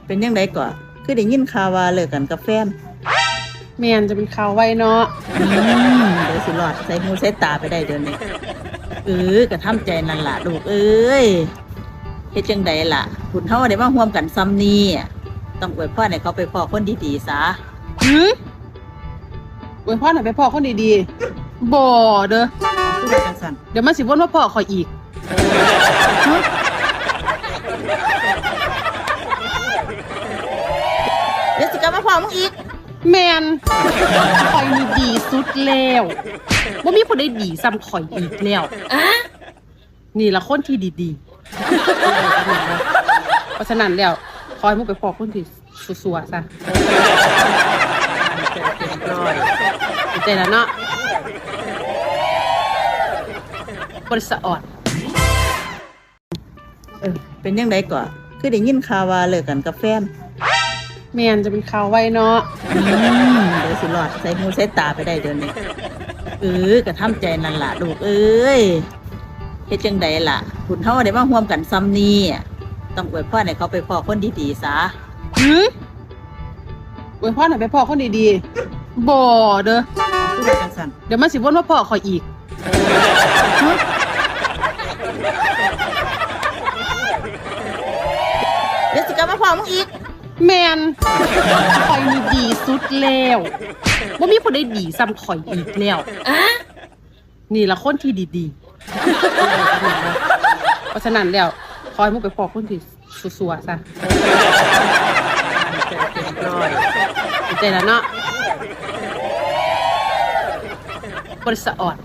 เป็นยังไงก่อนคือได้ยินข่าวว่าเลิกกันกับแฟนแม่นจะเป็นข่าวไว้เนาะเดี๋ยวสิรอดใส่หูใส่ตาไปได้เดี๋ยวนี้ก็ทำใจนั่นล่ะลูกเอ้ยเฮ็ดจังใดล่ะคุณเฮาได้มาร่วมกันซ้ำนี้ต้องอวยพรให้เขาไปพ้อคนดีๆซะอวยพรให้ไปพ่อคนดีๆบ่เด้อคือว่าจังซั่นเดี๋ยวมันสิวนมาพ่อข่อยอีกเดี๋ยวสิกลับมาพ้อมึงอีกแม่นข่อยนี่ดีสุดแล้วบ่มีผู้ใดดีซ้ำข่อยอีกแล้วนี่ล่ะคนที่ดีๆเพราะฉะนั้นแล้วขอให้มึงไปพ่อคนที่ซัวๆซะดีใจแล้วเนาะบริสะอดเป็นยังไงก่อนคือได้ยินข่าวว่าเลิกกันกับแฟนแม่นจะเป็นข่าวไว้เนาะเดี๋ยวสิรอดใส่หูใส่ตาไปได้เดี๋ยวนี้ก็ทำใจนั่นล่ะลูกเอ้ยเฮ็ดจังใดล่ะคุณเฮาได้มาร่วมกันซ้ำนี้ต้องอวยพรให้เขาไปพ้อคนดีๆซะอวยพรให้ไปพ่อคนดีๆบ่เด้อคือว่าจังซั่นเดี๋ยวมันสิวนมาพ่อข่อยอีกเดี๋ยวสิกลับมาพ้อมึงอีกแม่นข่อยนี่ดีสุดแล้วบ่มีผู้ใดดีซ้ำข่อยอีกแล้วนี่ล่ะคนที่ดีๆเพราะฉะนั้นแล้วขอให้มึงไปพ่อคนที่ซัวๆซะดีใจแล้วเนาะบริสะอด